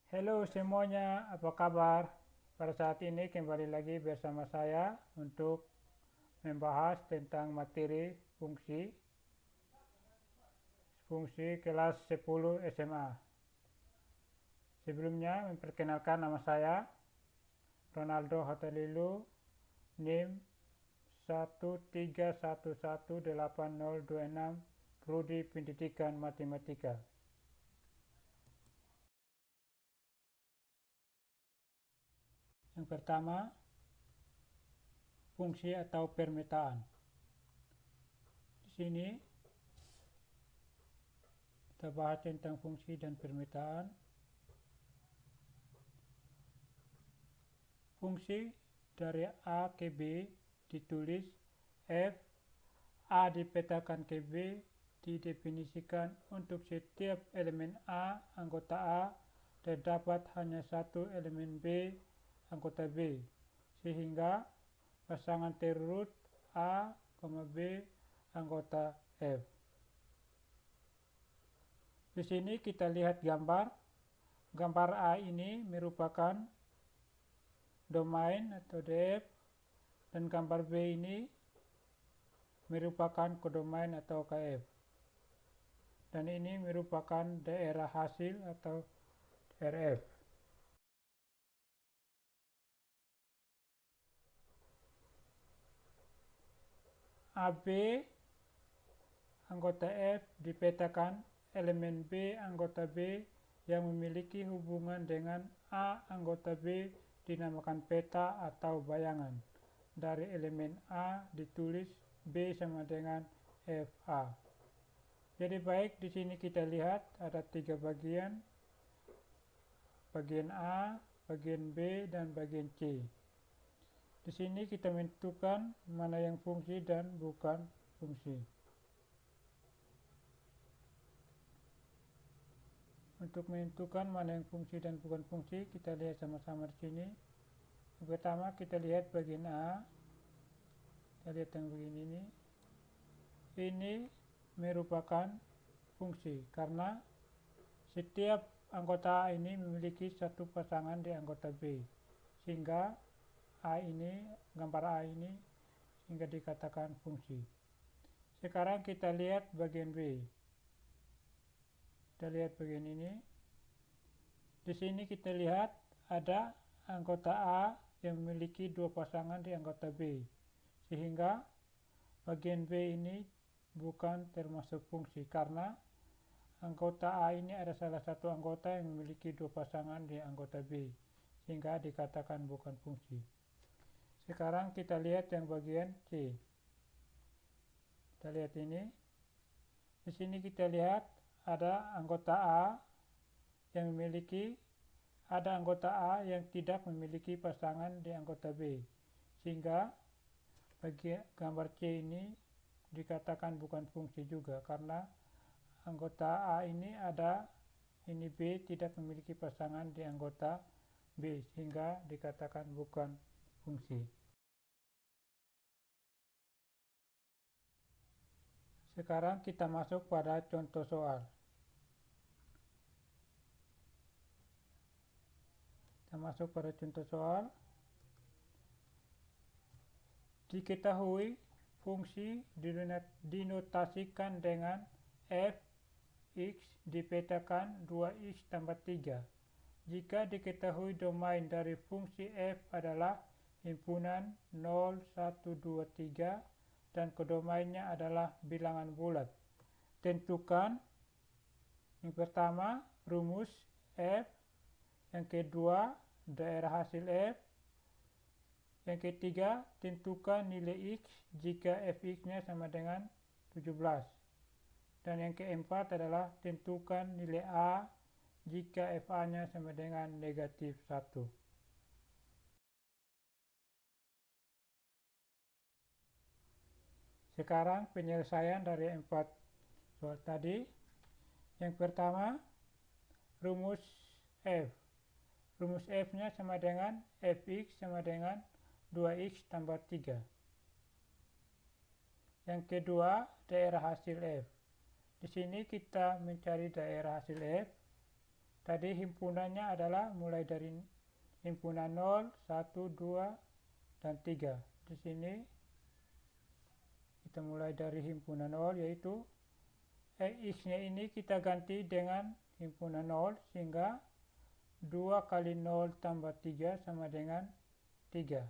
Halo semuanya, apa kabar? Pada saat ini kembali lagi bersama saya untuk membahas tentang materi fungsi kelas 10 SMA. Sebelumnya memperkenalkan nama saya Ronaldo Hotalilu, NIM 131180026, Prodi Pendidikan Matematika. Yang pertama, fungsi atau permetaan. Di sini kita bahas tentang fungsi dan permetaan. Fungsi dari A ke B ditulis F, A dipetakan ke B, didefinisikan untuk setiap elemen A anggota A terdapat hanya satu elemen B anggota B, sehingga pasangan terurut A, B anggota F. Di sini kita lihat gambar. Gambar A ini merupakan domain atau DF, dan gambar B ini merupakan kodomain atau KF, dan ini merupakan daerah hasil atau RF. AB anggota F dipetakan elemen B anggota B yang memiliki hubungan dengan A anggota B dinamakan peta atau bayangan. Dari elemen A ditulis B sama dengan FA. Jadi baik, di sini kita lihat ada 3 bagian. Bagian A, bagian B, dan bagian C. Di sini kita menentukan mana yang fungsi dan bukan fungsi. Untuk menentukan mana yang fungsi dan bukan fungsi, kita lihat sama-sama di sini. Yang pertama kita lihat bagian A. Kita lihat yang begini ini. Ini merupakan fungsi karena setiap anggota A ini memiliki satu pasangan di anggota B, sehingga A ini, gambar A ini, sehingga dikatakan fungsi. Sekarang kita lihat bagian B. Kita lihat bagian ini. Di sini kita lihat ada anggota A yang memiliki 2 pasangan di anggota B, sehingga bagian B ini bukan termasuk fungsi karena anggota A ini ada salah satu anggota yang memiliki 2 pasangan di anggota B, sehingga dikatakan bukan fungsi. Sekarang kita lihat yang bagian C. Kita lihat ini. Di sini kita lihat ada anggota A yang ada anggota A yang tidak memiliki pasangan di anggota B, sehingga gambar C ini dikatakan bukan fungsi juga karena anggota A ini B tidak memiliki pasangan di anggota B, sehingga dikatakan bukan fungsi. Sekarang kita masuk pada contoh soal. Kita masuk pada contoh soal. Diketahui fungsi dinotasikan dengan f x dipetakan 2x tambah 3. Jika diketahui domain dari fungsi f adalah himpunan 0, 1, 2, 3 dan kodomainnya adalah bilangan bulat, tentukan yang pertama rumus f, yang kedua daerah hasil f, yang ketiga tentukan nilai x jika fx-nya sama dengan 17, dan yang keempat adalah tentukan nilai a jika fa-nya sama dengan negatif 1. Sekarang penyelesaian dari 4 soal tadi. Yang pertama, rumus f. Rumus f-nya sama dengan fx sama dengan 2x tambah 3. Yang kedua, daerah hasil f. Di sini kita mencari daerah hasil f. Tadi himpunannya adalah mulai dari himpunan 0, 1, 2, dan 3. Di sini kita mulai dari himpunan 0, yaitu X-nya ini kita ganti dengan himpunan 0, sehingga 2 kali 0 tambah 3 sama dengan 3.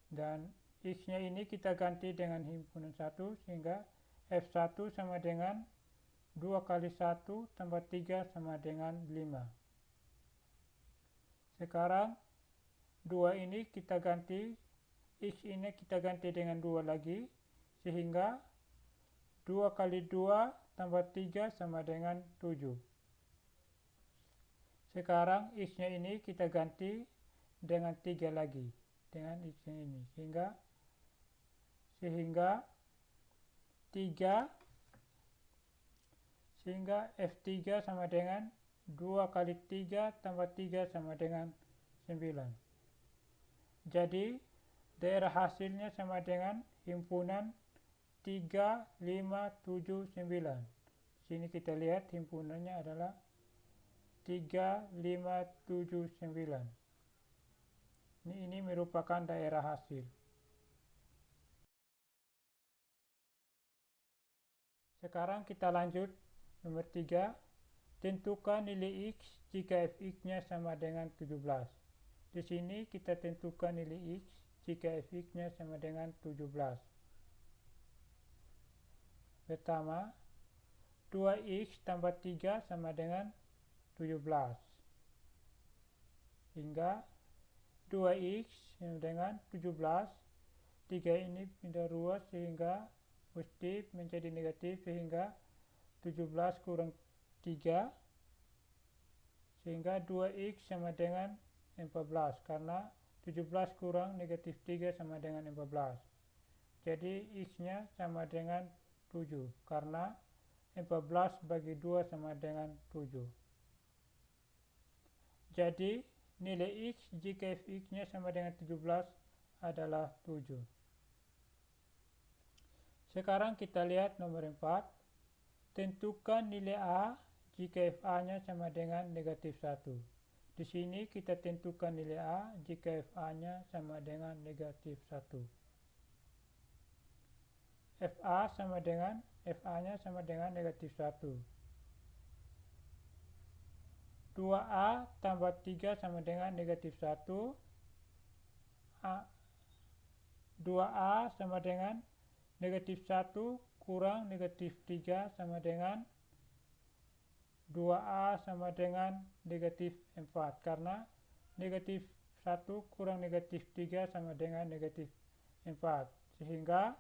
Dan X-nya ini kita ganti dengan himpunan 1, sehingga F1 sama dengan 2 kali 1 tambah 3 sama dengan 5. Sekarang 2 ini kita ganti, X ini kita ganti dengan 2 lagi, sehingga 2 kali 2 tambah 3 sama dengan 7. Sekarang X-nya ini kita ganti dengan 3 lagi, dengan X-nya ini, sehingga F3 sama dengan 2 kali 3 tambah 3 sama dengan 9. Jadi daerah hasilnya sama dengan himpunan 3, 5, 7, 9. Sini kita lihat himpunannya adalah 3, 5, 7, 9. Ini merupakan daerah hasil. Sekarang kita lanjut nomor 3. Tentukan nilai X jika Fx-nya sama dengan 17. Di sini kita tentukan nilai X jika Fx-nya sama dengan 17. Pertama, 2X tambah 3 sama dengan 17. Hingga 2X sama dengan 17. 3 ini pindah ruas sehingga positif menjadi negatif, sehingga 17 kurang 3, sehingga 2X sama dengan 14, karena 17 kurang negatif 3 sama dengan 14. Jadi X-nya sama dengan 7, karena 14 bagi 2 sama dengan 7. Jadi nilai X jika Fx-nya sama dengan 17 adalah 7. Sekarang kita lihat nomor 4. Tentukan nilai A jika Fa-nya sama dengan negatif 1. Di sini kita tentukan nilai A jika Fa-nya sama dengan negatif 1. Fa-nya sama dengan negatif 1. 2A tambah 3 sama dengan negatif 1. 2A sama dengan negatif 1 kurang negatif 3 sama dengan 2A sama dengan negatif 4, karena negatif 1 kurang negatif 3 sama dengan negatif 4, sehingga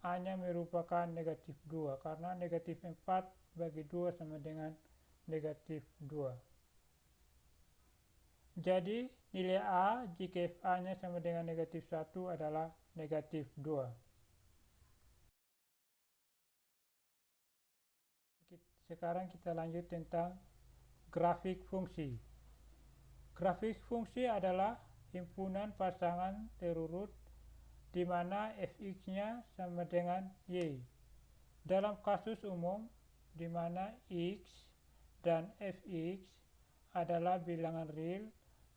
A-nya merupakan negatif 2, karena negatif 4 bagi 2 sama dengan negatif 2. Jadi nilai A jika Fa-nya sama dengan negatif 1 adalah negatif 2. Sekarang kita lanjut tentang grafik fungsi. Grafik fungsi adalah himpunan pasangan terurut di mana Fx-nya sama dengan Y. Dalam kasus umum di mana X dan Fx adalah bilangan real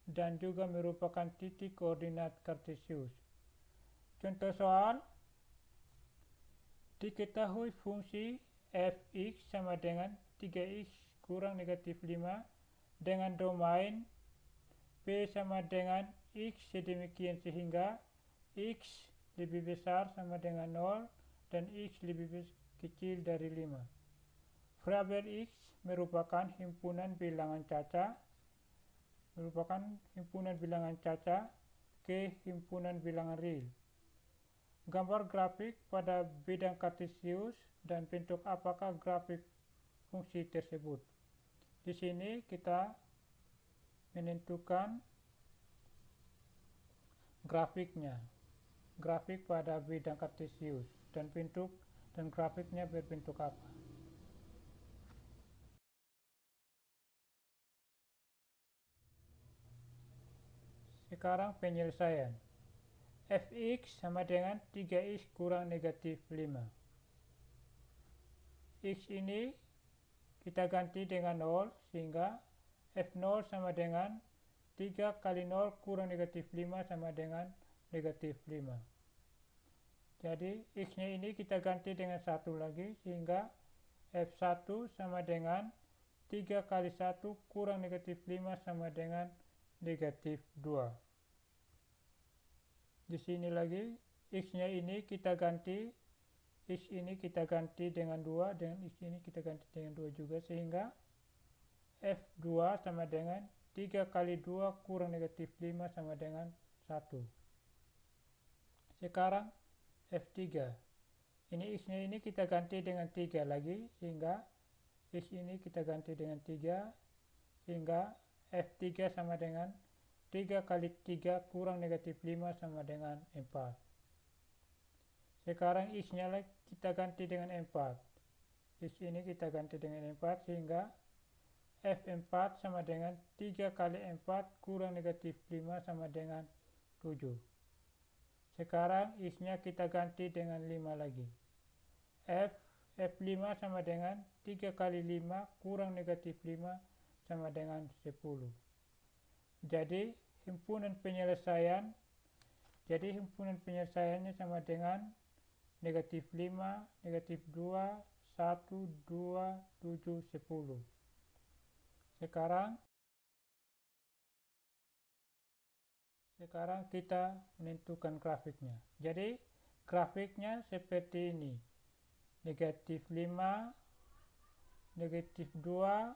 dan juga merupakan titik koordinat kartesius. Contoh soal, diketahui fungsi Fx sama dengan 3x kurang negatif 5 dengan domain P sama dengan X sedemikian sehingga X lebih besar sama dengan 0 dan X lebih kecil dari 5. Variabel X merupakan himpunan bilangan caca ke himpunan bilangan real. Gambar grafik pada bidang kartesius dan bentuk apakah grafik fungsi tersebut. Di sini kita menentukan grafiknya, grafik pada bidang kartesius dan bentuk dan grafiknya berbentuk apa. Sekarang penyelesaian. Fx sama dengan 3x kurang negatif 5. X ini kita ganti dengan 0 sehingga F0 sama dengan 3 kali 0 kurang negatif 5 sama dengan negatif 5. Jadi X-nya ini kita ganti dengan 1 lagi sehingga F1 sama dengan 3 kali 1 kurang negatif 5 sama dengan negatif 2. Di sini lagi X-nya ini kita ganti, X ini kita ganti dengan 2 dan X ini kita ganti dengan 2 juga sehingga F2 sama dengan 3 kali 2 kurang negatif 5 sama dengan 1. Sekarang F3. Ini X-nya ini kita ganti dengan 3 lagi sehingga X ini kita ganti dengan 3 sehingga F3 sama dengan 3 kali 3 kurang negatif 5 sama dengan 4. Sekarang X-nya kita ganti dengan 4. X ini kita ganti dengan 4 sehingga F4 sama dengan 3 kali 4 kurang negatif 5 sama dengan 7. Sekarang X-nya kita ganti dengan 5 lagi. F5 sama dengan 3 kali 5 kurang negatif 5 sama dengan 10. Jadi himpunan penyelesaiannya sama dengan negatif 5, negatif 2, 1, 2, 7, 10. Sekarang kita menentukan grafiknya. Jadi grafiknya seperti ini. Negatif 5, negatif 2,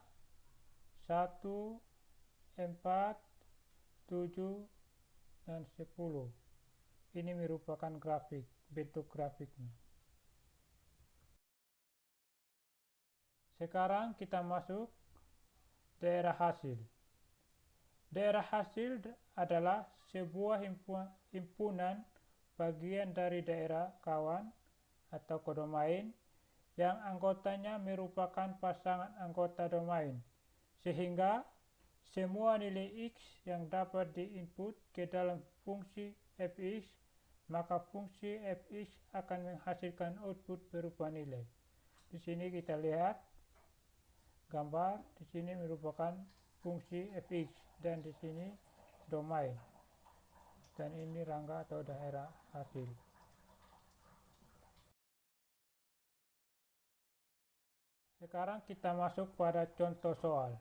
1, 4, 7, dan 10. Ini merupakan bentuk grafiknya. Sekarang kita masuk daerah hasil. Daerah hasil adalah sebuah himpunan bagian dari daerah kawan atau kodomain yang anggotanya merupakan pasangan anggota domain, sehingga semua nilai X yang dapat diinput ke dalam fungsi Fx, maka fungsi Fx akan menghasilkan output berupa nilai. Di sini kita lihat gambar, di sini merupakan fungsi Fx dan di sini domain. Dan ini rangka atau daerah hasil. Sekarang kita masuk pada contoh soal.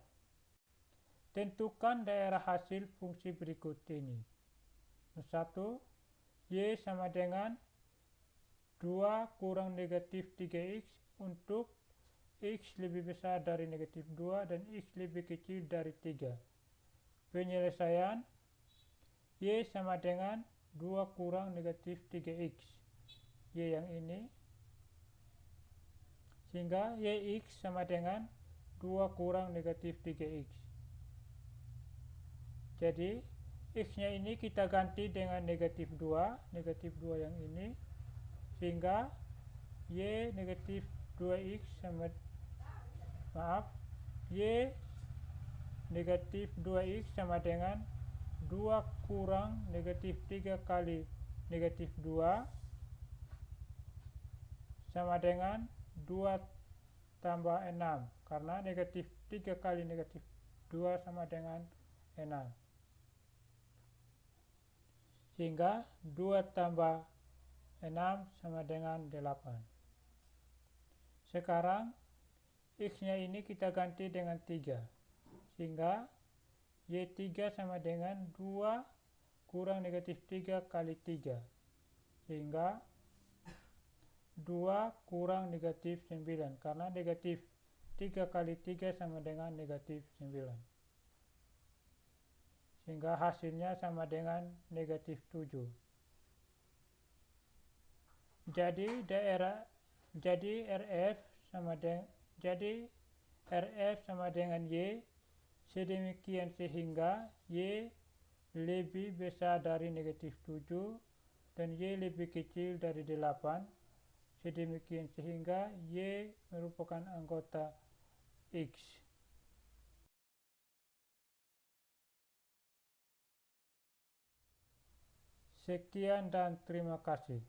Tentukan daerah hasil fungsi berikut ini. 1. Y sama dengan 2 kurang negatif 3X untuk X lebih besar dari negatif 2 dan X lebih kecil dari 3. Penyelesaian Y sama dengan 2 kurang negatif 3X. Y yang ini. Sehingga YX sama dengan 2 kurang negatif 3X. Jadi X-nya ini kita ganti dengan negatif 2 yang ini. Sehingga Y negatif 2X Y negatif 2X sama dengan 2 kurang negatif 3 kali negatif 2 sama dengan 2 tambah 6, karena negatif 3 kali negatif 2 sama dengan 6. Sehingga 2 tambah 6 sama dengan 8. Sekarang X-nya ini kita ganti dengan 3. Sehingga Y3 sama dengan 2 kurang negatif 3 kali 3. Sehingga 2 kurang negatif 9. Karena negatif 3 kali 3 sama dengan negatif 9. Sehingga hasilnya sama dengan negatif 7. Jadi RF sama dengan Y sedemikian sehingga Y lebih besar dari negatif 7 dan Y lebih kecil dari 8. Sedemikian sehingga Y merupakan anggota X. Sekian dan terima kasih.